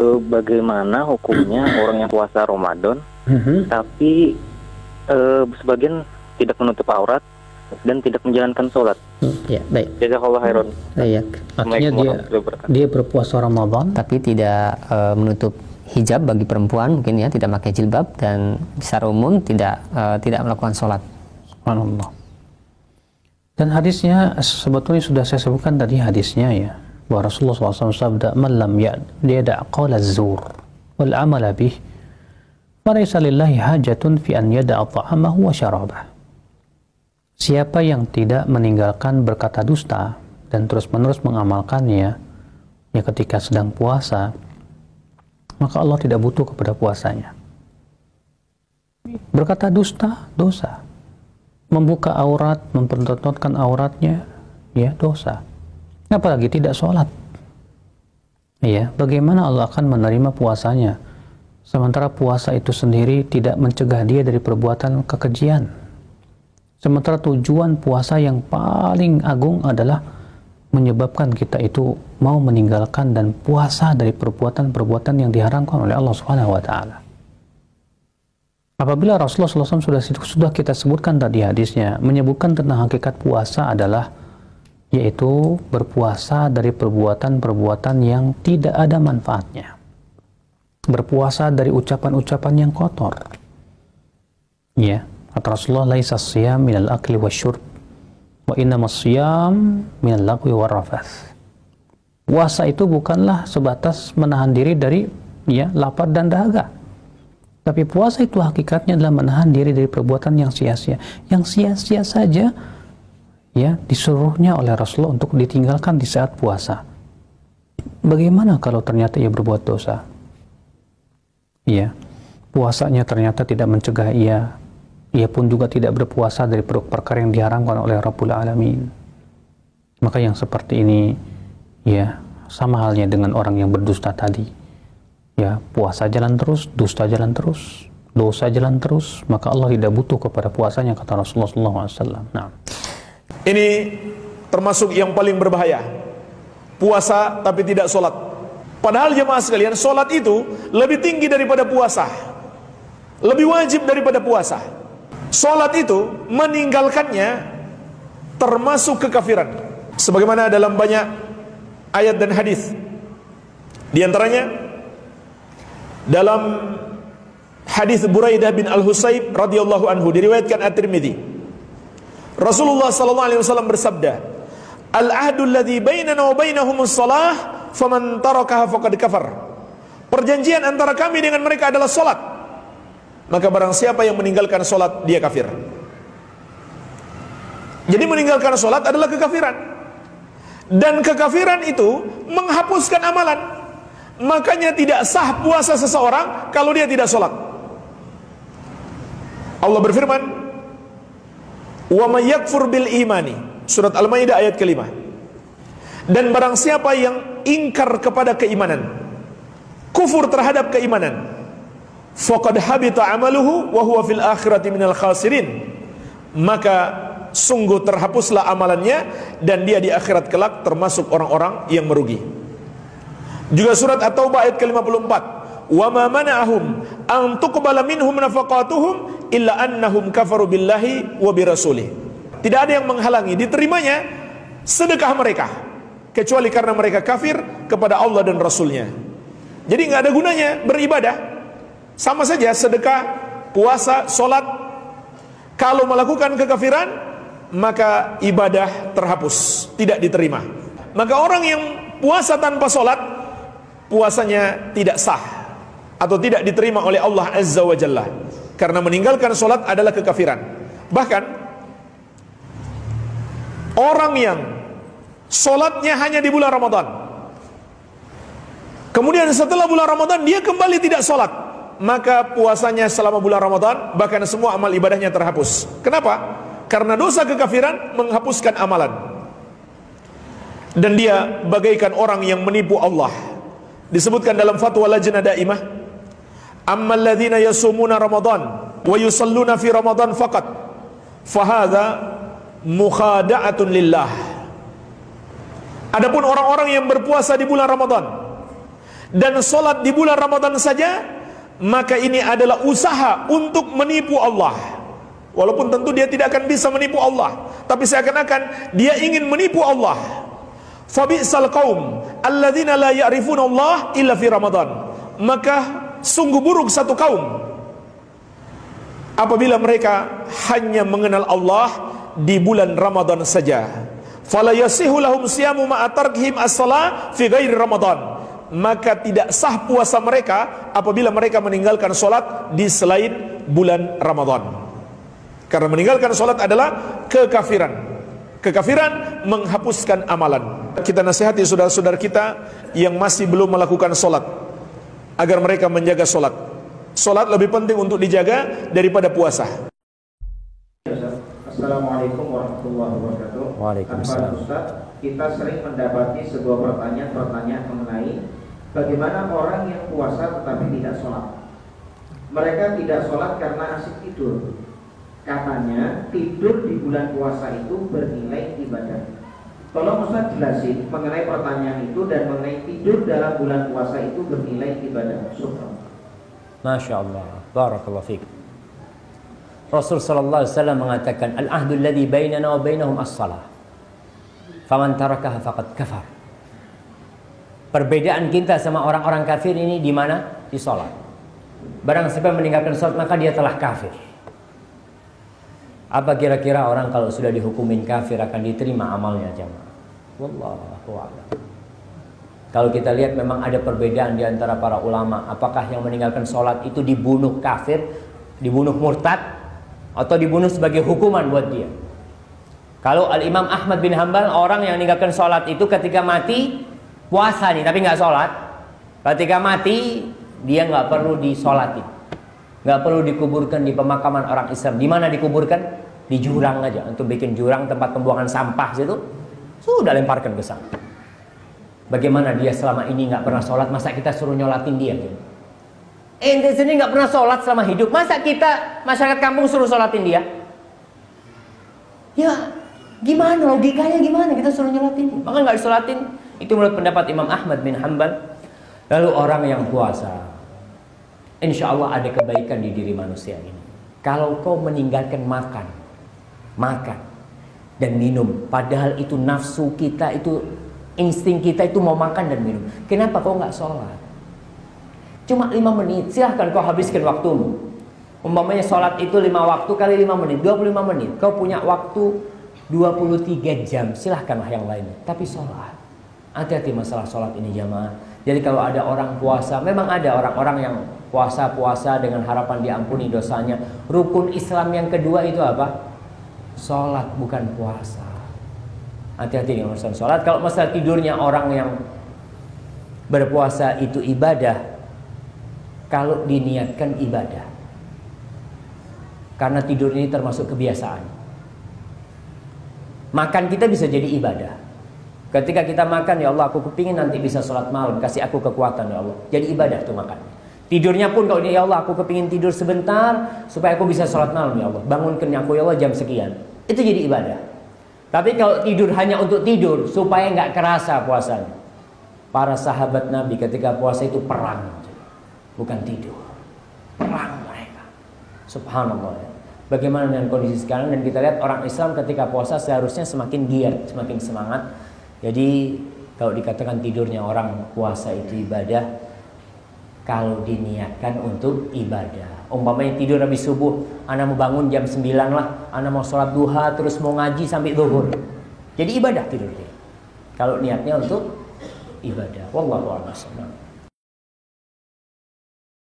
Bagaimana hukumnya orang yang puasa Ramadan tapi sebagian tidak menutup aurat dan tidak menjalankan sholat? Ya, baik. Jazakallahu khairan. Baik. Artinya dia berpuasa Ramadan tapi tidak menutup hijab bagi perempuan, mungkin ya, tidak pakai jilbab, dan secara umum tidak melakukan sholat. Subhanallah. Dan hadisnya sebetulnya sudah saya sebutkan tadi hadisnya ya, bahwa Rasulullah SAW sabda, "Man lam yada' qawla az-zur wal 'amala bih, falaysa lillahi hajatun fi an yada'a ta'amahu wa syarabah." Siapa yang tidak meninggalkan berkata dusta dan terus-menerus mengamalkannya ya ketika sedang puasa, maka Allah tidak butuh kepada puasanya. Berkata dusta, dosa. Membuka aurat, mempertontonkan auratnya, ya dosa. Apalagi tidak sholat. Ya, bagaimana Allah akan menerima puasanya? Sementara puasa itu sendiri tidak mencegah dia dari perbuatan kekejian. Sementara tujuan puasa yang paling agung adalah menyebabkan kita itu mau meninggalkan dan puasa dari perbuatan-perbuatan yang diharamkan oleh Allah Subhanahu wa taala. Apabila Rasulullah SAW sudah kita sebutkan tadi hadisnya, menyebutkan tentang hakikat puasa adalah yaitu berpuasa dari perbuatan-perbuatan yang tidak ada manfaatnya. Berpuasa dari ucapan-ucapan yang kotor. Ya, kata Rasulullah, "Laisa siyam minal akli wasyurb, wa innamas siyam minal lagwi warrafath." Puasa itu bukanlah sebatas menahan diri dari ya lapar dan dahaga. Tapi puasa itu hakikatnya adalah menahan diri dari perbuatan yang sia-sia. Yang sia-sia saja ya disuruhnya oleh Rasulullah untuk ditinggalkan di saat puasa. Bagaimana kalau ternyata ia berbuat dosa? Ya, puasanya ternyata tidak mencegah ia pun juga tidak berpuasa dari perkara yang diharamkan oleh Rabbul Alamin. Maka yang seperti ini ya sama halnya dengan orang yang berdusta tadi. Ya, puasa jalan terus, dusta jalan terus, dosa jalan terus, maka Allah tidak butuh kepada puasanya, kata Rasulullah SAW. Nah, ini termasuk yang paling berbahaya. Puasa tapi tidak sholat. Padahal jemaah sekalian, sholat itu lebih tinggi daripada puasa, lebih wajib daripada puasa. Sholat itu meninggalkannya termasuk kekafiran, sebagaimana dalam banyak ayat dan hadis. Di antaranya dalam hadis Buraidah bin Al-Husayb radhiyallahu anhu, diriwayatkan At-Tirmidzi, Rasulullah sallallahu alaihi wasallam bersabda, "Al-ahdu alladhi bainana wa bainahumus shalah, faman tarakaha faqad kafar." Perjanjian antara kami dengan mereka adalah salat. Maka barang siapa yang meninggalkan salat, dia kafir. Jadi meninggalkan salat adalah kekafiran. Dan kekafiran itu menghapuskan amalan. Makanya tidak sah puasa seseorang kalau dia tidak sholat. Allah berfirman, "Wa may yakfur bil imani," surat Al-Maidah ayat ke-5. Dan barang siapa yang ingkar kepada keimanan, kufur terhadap keimanan, faqad habita amaluhu wa huwa fil akhirati minal khasirin, maka sungguh terhapuslah amalannya dan dia di akhirat kelak termasuk orang-orang yang merugi. Juga surat At-Taubah ayat ke-54, "Wa ma mana'ahum an tuqbala minhum nafaqatuhum illa annahum kafaru billahi wa birasulih." Tidak ada yang menghalangi diterimanya sedekah mereka kecuali karena mereka kafir kepada Allah dan Rasulnya. Jadi nggak ada gunanya beribadah. Sama saja sedekah, puasa, sholat. Kalau melakukan kekafiran, maka ibadah terhapus, tidak diterima. Maka orang yang puasa tanpa sholat, puasanya tidak sah atau tidak diterima oleh Allah Azza wa Jalla, karena meninggalkan sholat adalah kekafiran. Bahkan orang yang sholatnya hanya di bulan Ramadan, kemudian setelah bulan Ramadan dia kembali tidak sholat, maka puasanya selama bulan Ramadan bahkan semua amal ibadahnya terhapus. Kenapa? Karena dosa kekafiran menghapuskan amalan, dan dia bagaikan orang yang menipu Allah. Disebutkan dalam fatwa Lajnah Daimah, "Ammal ladzina yasumuna Ramadan wa yusalluna fi Ramadan faqat, fahadha mukhada'atun lillah." Adapun orang-orang yang berpuasa di bulan Ramadan dan sholat di bulan Ramadan saja, maka ini adalah usaha untuk menipu Allah. Walaupun tentu dia tidak akan bisa menipu Allah, tapi seakan-akan dia ingin menipu Allah. Fabi'sal qaum alladzina la ya'rifuna Allah illa fi Ramadan. Maka sungguh buruk satu kaum apabila mereka hanya mengenal Allah di bulan Ramadan saja. Fala yasihu lahum siyamu ma'a tarkihim as-shalah fi ghairi Ramadan. Maka tidak sah puasa mereka apabila mereka meninggalkan sholat di selain bulan Ramadan. Karena meninggalkan sholat adalah kekafiran. Kekafiran menghapuskan amalan. Kita nasihati saudara-saudara kita yang masih belum melakukan sholat, agar mereka menjaga sholat. Sholat lebih penting untuk dijaga daripada puasa. Assalamualaikum warahmatullahi wabarakatuh. Waalaikumsalam. Ustaz, kita sering mendapati sebuah pertanyaan mengenai bagaimana orang yang puasa tetapi tidak sholat. Mereka tidak sholat karena asik tidur. Katanya tidur di bulan puasa itu bernilai ibadah. Tolong Ustaz jelasin mengenai pertanyaan itu dan mengenai tidur dalam bulan puasa itu bernilai ibadah. Syukran. Masya Allah, barakallahu fiik. Rasul sallallahu alaihi wasallam mengatakan, al-ahdu alladhi bainana wa bainahum as-salah. Faman tarakaha faqad kafar. Perbedaan kita sama orang-orang kafir ini di mana? Di salat. Barang siapa meninggalkan salat maka dia telah kafir. Apa kira-kira orang kalau sudah dihukumin kafir akan diterima amalnya, jemaah? Wallahu a'lam. Kalau kita lihat memang ada perbedaan di antara para ulama, apakah yang meninggalkan sholat itu dibunuh kafir, dibunuh murtad, atau dibunuh sebagai hukuman buat dia. Kalau Al-Imam Ahmad bin Hanbal, orang yang meninggalkan sholat itu ketika mati, puasa nih tapi nggak sholat, ketika mati dia nggak perlu disolatin, nggak perlu dikuburkan di pemakaman orang Islam. Di mana dikuburkan? Di jurang aja. Untuk bikin jurang tempat pembuangan sampah situ, sudah lemparkan ke sana. Bagaimana dia selama ini nggak pernah sholat, masa kita suruh nyolatin dia? Ente sendiri nggak pernah sholat selama hidup, masa kita masyarakat kampung suruh sholatin dia? Ya gimana logikanya, gimana kita suruh nyolatin dia? Maka nggak disolatin. Itu menurut pendapat Imam Ahmad bin Hanbal. Lalu orang yang puasa, insya Allah ada kebaikan di diri manusia ini. Kalau kau meninggalkan makan dan minum, padahal itu nafsu kita, itu insting kita itu mau makan dan minum. Kenapa kau nggak sholat? Cuma 5 menit, silahkan kau habiskan waktumu. Umpamanya sholat itu 5 waktu kali 5 menit, 25 menit. Kau punya waktu 23 jam, silahkanlah yang lainnya. Tapi sholat, hati-hati masalah sholat ini jamaah. Jadi kalau ada orang puasa, memang ada orang-orang yang puasa dengan harapan diampuni dosanya. Rukun Islam yang kedua itu apa? Sholat, bukan puasa. Hati-hati dengan urusan sholat. Kalau masalah tidurnya orang yang berpuasa itu ibadah, kalau diniatkan ibadah, karena tidur ini termasuk kebiasaan. Makan kita bisa jadi ibadah. Ketika kita makan, ya Allah aku kepingin nanti bisa sholat malam, kasih aku kekuatan ya Allah. Jadi ibadah tuh makan. Tidurnya pun kalau ya Allah aku kepingin tidur sebentar supaya aku bisa sholat malam ya Allah. Bangunkan aku ya Allah jam sekian. Itu jadi ibadah. Tapi kalau tidur hanya untuk tidur supaya nggak kerasa puasanya. Para sahabat Nabi ketika puasa itu perang, bukan tidur. Perang mereka. Subhanallah ya. Bagaimana dengan kondisi sekarang? Dan kita lihat orang Islam ketika puasa seharusnya semakin giat, semakin semangat. Jadi kalau dikatakan tidurnya orang puasa itu ibadah, kalau diniatkan untuk ibadah. Umpamanya tidur habis subuh, anak mau bangun jam 9 lah, anak mau sholat duha terus mau ngaji sampai zuhur. Jadi ibadah tidurnya. Kalau niatnya untuk ibadah. Wallahu a'lam.